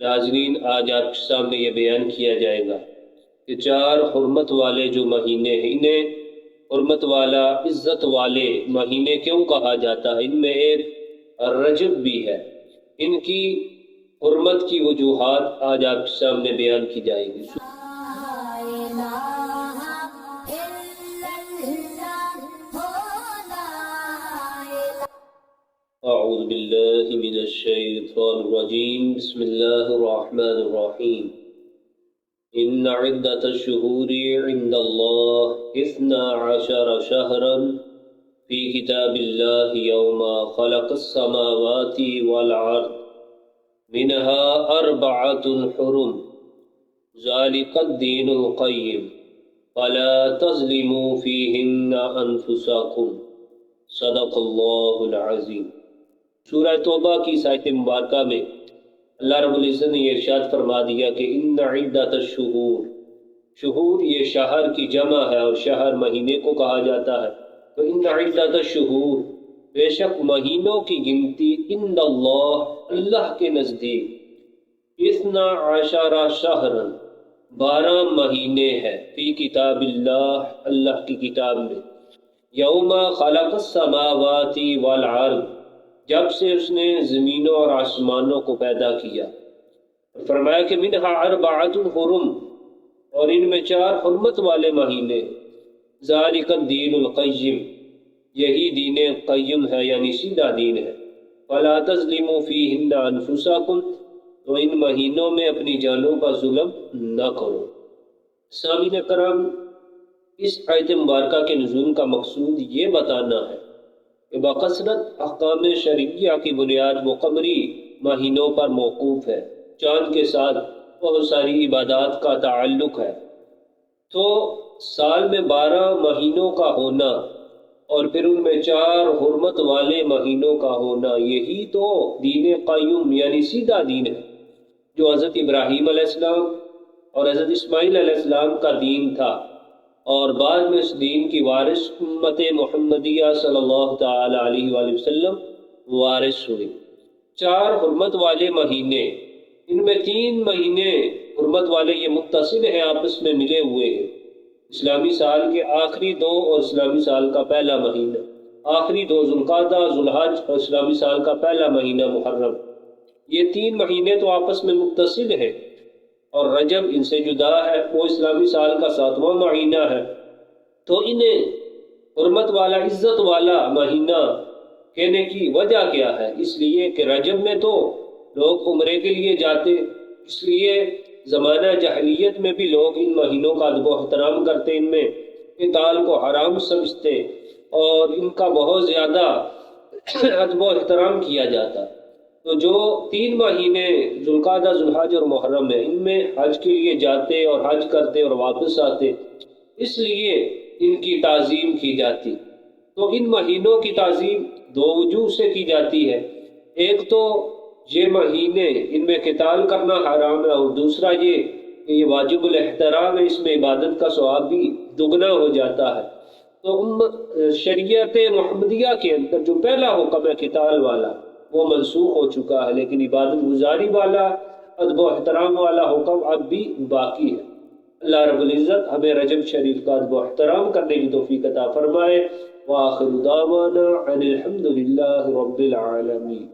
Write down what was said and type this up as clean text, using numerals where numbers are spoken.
ناظرین، آج آپ کے سامنے یہ بیان کیا جائے گا کہ 4 حرمت والے جو مہینے ہیں، انہیں حرمت والا، عزت والے مہینے کیوں کہا جاتا ہے؟ ان میں ایک رجب بھی ہے۔ ان کی حرمت کی وجوہات آج آپ کے سامنے بیان کی جائے گی۔ اعوذ باللہ من الشیطان الرجیم، بسم اللہ الرحمن الرحیم۔ ان عدت الشہور عند اللہ 12 شہرا فی کتاب اللہ یوم خلق السماوات والارض منها 4 حرم ذلك الدین القیم فلا تظلموا فیہن انفسکم صدق اللہ العظیم۔ سورہ توبہ کی اس آیت مبارکہ میں اللہ رب العزت نے یہ ارشاد فرما دیا کہ ان عدت الشہور، شہور یہ شہر کی جمع ہے اور شہر مہینے کو کہا جاتا ہے، تو ان عدت الشہور بے شک مہینوں کی گنتی عند اللہ، اللہ کے نزدیک 12 شہرا 12 مہینے ہے، فی کتاب اللہ، اللہ کی کتاب میں، یوم خلق السماوات والارض، جب سے اس نے زمینوں اور آسمانوں کو پیدا کیا۔ فرمایا کہ منہا 4 حرم، اور ان میں 4 حرمت والے مہینے، ذالک الدین القیم، یہی دین قیم ہے، یعنی سیدھا دین ہے۔ فلا تظلموا فیہن انفسکم، تو ان مہینوں میں اپنی جانوں کا ظلم نہ کرو۔ سامعین کرام، اس آیت مبارکہ کے نزول کا مقصود یہ بتانا ہے کہ بکثرت احکام شرعیہ کی بنیاد وہ قمری مہینوں پر موقوف ہے، چاند کے ساتھ بہت ساری عبادات کا تعلق ہے۔ تو سال میں 12 مہینوں کا ہونا اور پھر ان میں 4 حرمت والے مہینوں کا ہونا، یہی تو دین قیوم یعنی سیدھا دین ہے، جو حضرت ابراہیم علیہ السلام اور حضرت اسماعیل علیہ السلام کا دین تھا، اور بعد میں اس دین کی وارث امت محمدیہ صلی اللہ تعالی علیہ وآلہ وسلم وارث ہوئی۔ 4 حرمت والے مہینے، ان میں 3 مہینے حرمت والے یہ متصل ہیں، آپس میں ملے ہوئے ہیں، اسلامی سال کے آخری 2 اور اسلامی سال کا پہلا مہینہ، آخری 2 ذوالقعدہ، ذوالحج، اور اسلامی سال کا پہلا مہینہ محرم، یہ 3 مہینے تو آپس میں متصل ہیں، اور رجب ان سے جدا ہے، وہ اسلامی سال کا 7واں مہینہ ہے۔ تو انہیں حرمت والا، عزت والا مہینہ کہنے کی وجہ کیا ہے؟ اس لیے کہ رجب میں تو لوگ عمرے کے لیے جاتے، اس لیے زمانہ جاہلیت میں بھی لوگ ان مہینوں کا ادب و احترام کرتے، ان میں قتال کو حرام سمجھتے اور ان کا بہت زیادہ ادب و احترام کیا جاتا۔ تو جو 3 مہینے ذوالقعدہ، ذوالحج اور محرم ہیں، ان میں حج کے لیے جاتے اور حج کرتے اور واپس آتے، اس لیے ان کی تعظیم کی جاتی۔ تو ان مہینوں کی تعظیم 2 وجوہ سے کی جاتی ہے، ایک تو یہ مہینے ان میں قتال کرنا حرام ہے، اور دوسرا یہ کہ یہ واجب الاحترام ہے، اس میں عبادت کا ثواب بھی دگنا ہو جاتا ہے۔ تو شریعت محمدیہ کے اندر جو پہلا حکم ہے قتال والا، وہ منسوخ ہو چکا ہے، لیکن عبادت گزاری والا، ادب و احترام والا حکم اب بھی باقی ہے۔ اللہ رب العزت ہمیں رجب شریف کا ادب و احترام کرنے کی توفیق عطا فرمائے۔ وآخر دعوانا ان الحمد للہ رب العالمین۔